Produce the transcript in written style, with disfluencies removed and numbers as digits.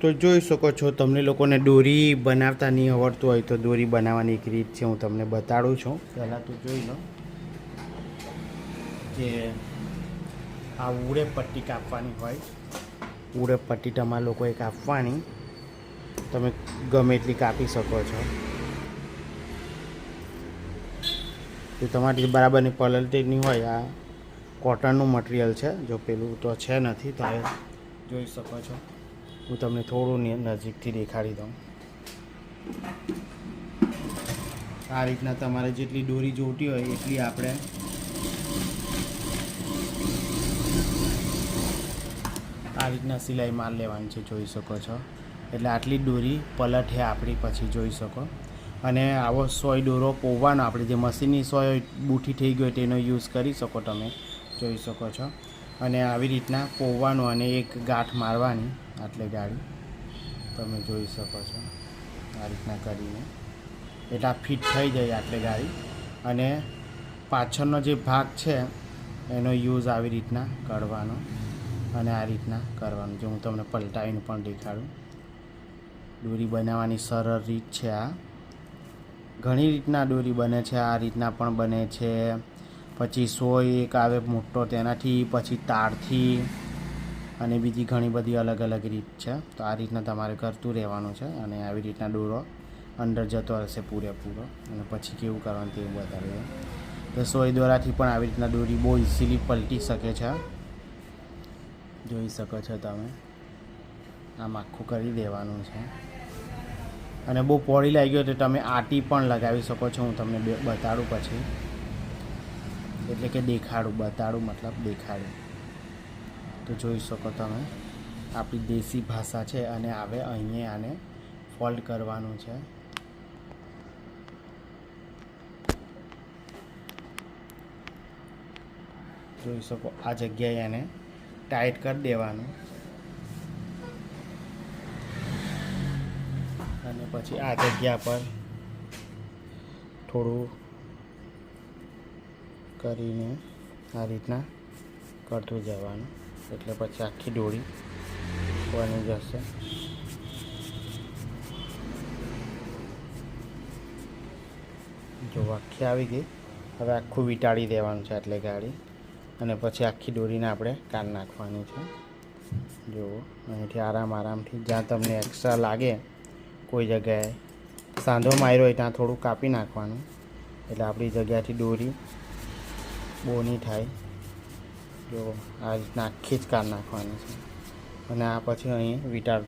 તો જોઈ શકો છો, તમને લોકોને દોરી બનાવતા નહીં આવડતું હોય તો દોરી બનાવવાની એક રીત છે, હું તમને બતાડું છું. પહેલાં તો જોઈ લો કે આ ઉડે પટ્ટી કાપવાની હોય. ઉડે પટ્ટી તમારા લોકોએ કાપવાની, તમે ગમે એટલી કાપી શકો છો. જો તમારી બરાબરની પલળતી નહીં હોય, આ કોટનનું મટીરિયલ છે. જો પેલું તો છે નથી, તો હવે જોઈ શકો છો. હું તમને થોડું નજીકથી દેખાડી દઉં. આ રીતના તમારે જેટલી દોરી જોઈતી હોય એટલી આપણે આ રીતના સિલાઈ માર લેવાની છે, જોઈ શકો છો. એટલે આટલી દોરી પલટે આપણી પછી જોઈ શકો. અને આવો સોય દોરો પોવાનો, આપણે જે મશીનની સોય બૂઠી થઈ ગઈ હોય તેનો યુઝ કરી શકો તમે, જોઈ શકો છો. અને આવી રીતના પોવાનું અને એક ગાંઠ મારવાની આટલે ગાડી, તમે જોઈ શકો છો. આ રીતના કરીને એટલે આ ફિટ થઈ જાય આટલે ગાડી. અને પાછળનો જે ભાગ છે એનો યુઝ આવી રીતના કરવાનો અને આ રીતના કરવાનું. જો હું તમને પલટાવીને પણ દેખાડું, દોરી બનાવવાની સરળ રીત છે આ. ઘણી રીતના દોરી બને છે, આ રીતના પણ બને છે. પછી સોય એક આવે મોટો, તેનાથી પછી તારથી, અને બીજી ઘણી બધી અલગ અલગ રીત છે. તો આ રીતના તમારે કરતું રહેવાનું છે. અને આવી રીતના દોરો અંદર જતો રહેશે પૂરેપૂરો. અને પછી કેવું કરવાનું તે બતાવ્યું. તો સોય દોરાથી પણ આવી રીતના દોરી બહુ ઇઝીલી પલટી શકે છે, જોઈ શકો છો તમે. આમ આખું કરી દેવાનું છે. અને બહુ પોળી લાગી ગયો તો તમે આટી પણ લગાવી શકો છો. હું તમને બતાડું પછી, એટલે કે દેખાડું, બતાડું મતલબ દેખાડું. તો જોઈ શકો તમે, આપણી દેશી ભાષા છે. અને આવે અહીંયા આને ફોલ્ડ કરવાનું છે. જોઈ શકો, આ જગ્યાએ એને ટાઈટ કરી દેવાનું. અને પછી આ જગ્યા પર થોડું કરીને આ રીતના કરતું જવાનું. એટલે પછી આખી દોરી બની જશે. જો આખી આવી ગઈ. હવે આખું વીંટાળી દેવાનું છે એટલે ગાડી. અને પછી આખી દોરીને આપણે કાઢી નાખવાની છે. જુઓ, અહીંથી આરામથી જ્યાં તમને એક્સ્ટ્રા લાગે, કોઈ જગ્યાએ સાંધો માર્યો હોય ત્યાં થોડું કાપી નાખવાનું. એટલે આપણી જગ્યાથી દોરી બહુ નહીં થાય. જો આ રીતના આખી જ કાઢી નાખવાની છે. અને આ પછી અહીં વીંટાળ